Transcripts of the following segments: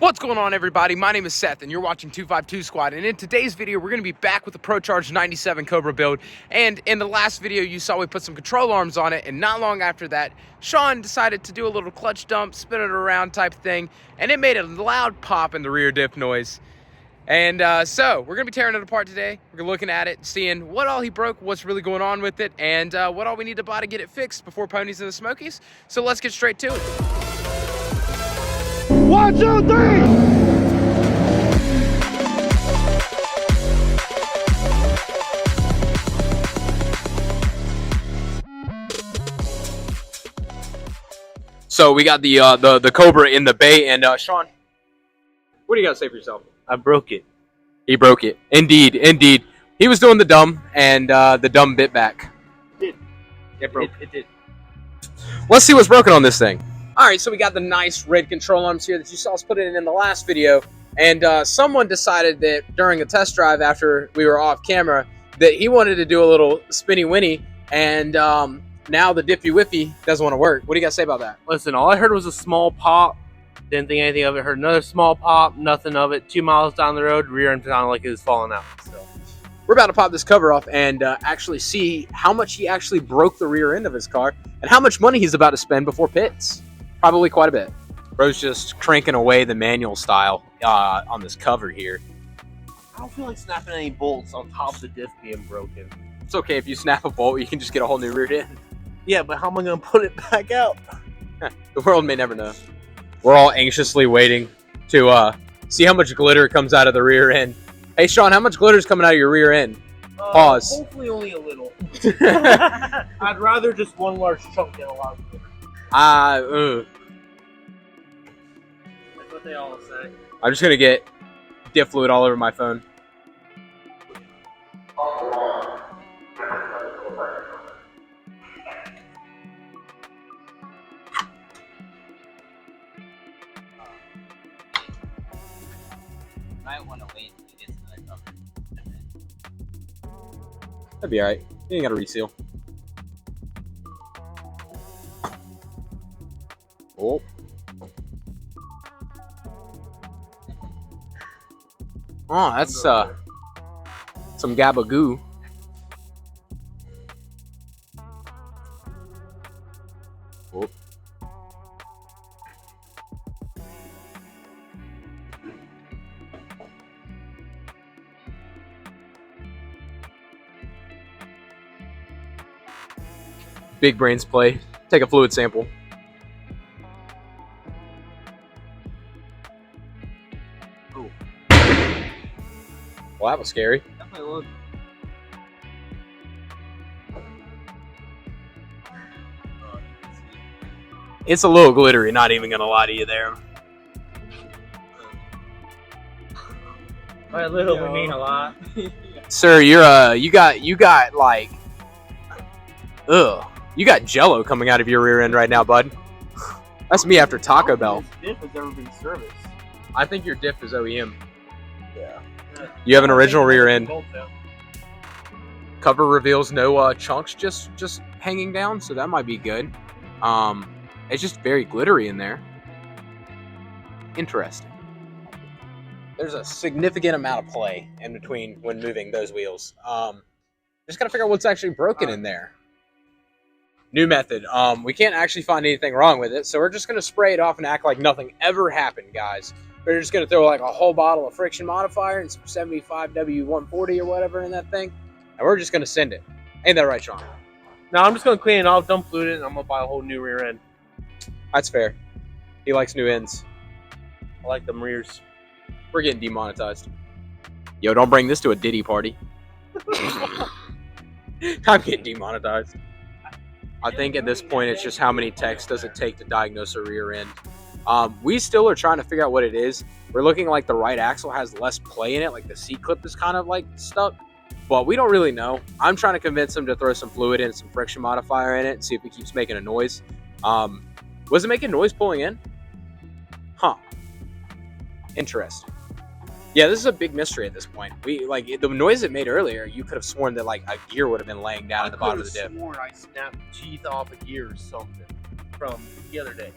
What's going on, everybody? My name is Seth, and you're watching 252 Squad. And in today's video, we're going to be back with the Procharged 97 Cobra build. And in the last video, you saw we put some control arms on it. And not long after that, Sean decided to do a little clutch dump, spin it around type thing. And it made a loud pop in the rear diff noise. And so we're going to be tearing it apart today. We're looking at it, seeing what all he broke, what's really going on with it, and what all we need to buy to get it fixed before Ponies in the Smokies. So let's get straight to it. 1, 2, 3! So we got the Cobra in the bay, and Sean, what do you got to say for yourself? I broke it. He broke it. Indeed, indeed. He was doing the dumb, and the dumb bit back. It broke. It did. Let's see what's broken on this thing. All right, so we got the nice red control arms here that you saw us put in the last video, and someone decided that during a test drive after we were off camera that he wanted to do a little spinny winny, and now the dippy whippy doesn't want to work. What do you got to say about that? Listen, all I heard was a small pop. Didn't think anything of it. Heard another small pop. Nothing of it. 2 miles down the road, rear end sounded like it was falling out. So we're about to pop this cover off and actually see how much he actually broke the rear end of his car and how much money he's about to spend before pits. Probably quite a bit. Bro's just cranking away the manual style on this cover here. I don't feel like snapping any bolts on top of the diff being broken. It's okay if you snap a bolt, you can just get a whole new rear end. Yeah, but how am I going to put it back out? The world may never know. We're all anxiously waiting to see how much glitter comes out of the rear end. Hey, Sean, how much glitter is coming out of your rear end? Pause. Hopefully only a little. I'd rather just one large chunk than a lot of glitter. That's what they all say. I'm just going to get diff fluid all over my phone. Might want to wait until he gets another cover. That'd be alright. You ain't got to reseal. Oh. Oh, that's some gabagoo. Oh. Big brains play. Take a fluid sample. Ooh. Well, that was scary. Definitely look. It's a little glittery, not even gonna lie to you there. By a little, we mean a lot. Sir, you're you got like you got jello coming out of your rear end right now, bud. That's me after Taco Bell. This diff has ever been serviced. I think your diff is OEM. Yeah. You have an original rear end. Cover reveals no chunks just hanging down, so that might be good. It's just very glittery in there. Interesting. There's a significant amount of play in between when moving those wheels. Just gotta figure out what's actually broken in there. New method. We can't actually find anything wrong with it, so we're just gonna spray it off and act like nothing ever happened, guys. We're just gonna throw like a whole bottle of friction modifier and some 75W140 or whatever in that thing, and we're just gonna send it. Ain't that right, Sean? No, I'm just gonna clean it off, dump fluid it, and I'm gonna buy a whole new rear end. That's fair. He likes new ends. I like them rears. We're getting demonetized. Yo, don't bring this to a Diddy party. I'm getting demonetized. I think at this point it's just how many techs does it take to diagnose a rear end. We still are trying to figure out what it is. We're looking like the right axle has less play in it, like the seat clip is kind of like stuck, but we don't really know. I'm trying to convince him to throw some fluid in, some friction modifier in it, and see if it keeps making a noise. Was it making noise pulling in? Huh. Interesting. Yeah, this is a big mystery at this point. We like the noise it made earlier. You could have sworn that like a gear would have been laying down at the bottom of the diff. Sworn I snapped teeth off a gear or something from the other day.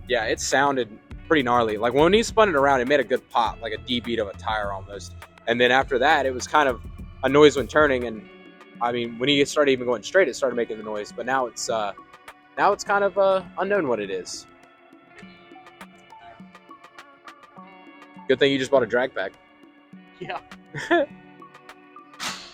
Yeah, it sounded pretty gnarly. Like when he spun it around, it made a good pop, like a D beat of a tire almost. And then after that, it was kind of a noise when turning. And I mean, when he started even going straight, it started making the noise. But now it's kind of unknown what it is. Good thing you just bought a drag pack. Yeah.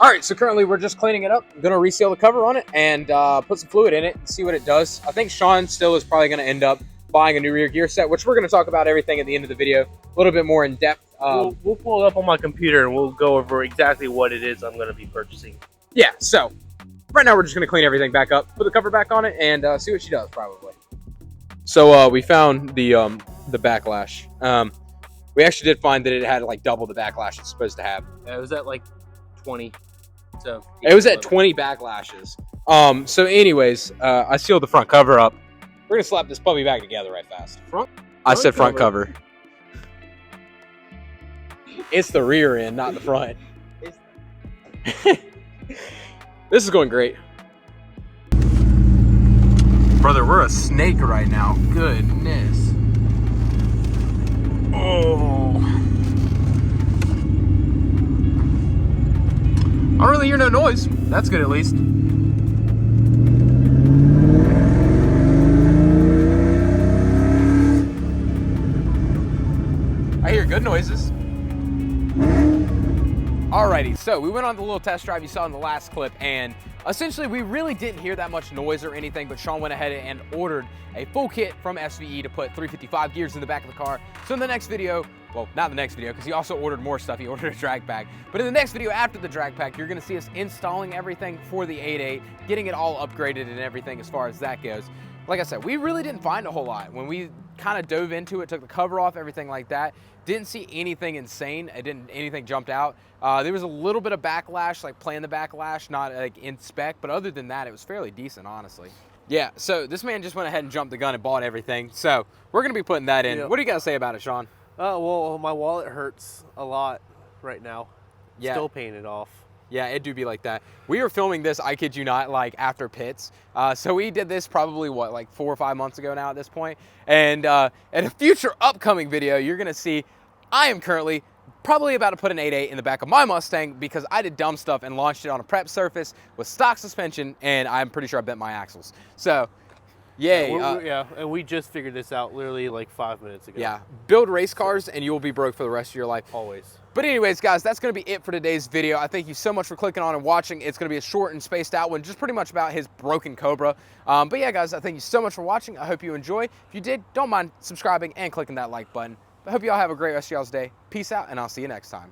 All right, so currently we're just cleaning it up. I'm gonna reseal the cover on it and put some fluid in it and see what it does. I think Sean still is probably gonna end up buying a new rear gear set, which we're gonna talk about everything at the end of the video, a little bit more in depth. We'll pull it up on my computer and we'll go over exactly what it is I'm gonna be purchasing. Yeah, so right now we're just gonna clean everything back up, put the cover back on it, and see what she does probably. So we found the backlash. We actually did find that it had like double the backlash it's supposed to have. It was at like 20. So it was at 20 backlashes. So anyways, I sealed the front cover up. We're gonna slap this puppy back together right fast. I said front cover. It's the rear end, not the front. This is going great. Brother, we're a snake right now. Goodness. Oh. I don't really hear no noise. That's good at least. I hear good noises. Alrighty, so we went on the little test drive you saw in the last clip, and essentially we really didn't hear that much noise or anything, but Sean went ahead and ordered a full kit from SVE to put 355 gears in the back of the car. So in the next video, well, not the next video, because he also ordered more stuff. He ordered a drag pack. But in the next video after the drag pack, you're gonna see us installing everything for the 8.8, getting it all upgraded and everything as far as that goes. Like I said, we really didn't find a whole lot. When we kind of dove into it, took the cover off, everything like that, didn't see anything insane. Anything jumped out. There was a little bit of backlash, like playing the backlash, not like in spec, but other than that, it was fairly decent, honestly. Yeah, so this man just went ahead and jumped the gun and bought everything. So we're gonna be putting that in. Yeah. What do you gotta say about it, Sean? Well, my wallet hurts a lot right now. Yeah. Still paying it off. Yeah, it do be like that. We were filming this, I kid you not, like after pits. So we did this probably, what, like 4 or 5 months ago now at this point. And in a future upcoming video, you're gonna see I am currently probably about to put an 8.8 in the back of my Mustang because I did dumb stuff and launched it on a prep surface with stock suspension, and I'm pretty sure I bent my axles. So, yay. Yeah, and we just figured this out literally like 5 minutes ago. Yeah, build race cars and you will be broke for the rest of your life. Always. But anyways, guys, that's going to be it for today's video. I thank you so much for clicking on and watching. It's going to be a short and spaced out one, just pretty much about his broken Cobra. But yeah, guys, I thank you so much for watching. I hope you enjoy. If you did, don't mind subscribing and clicking that like button. I hope you all have a great rest of y'all's day. Peace out, and I'll see you next time.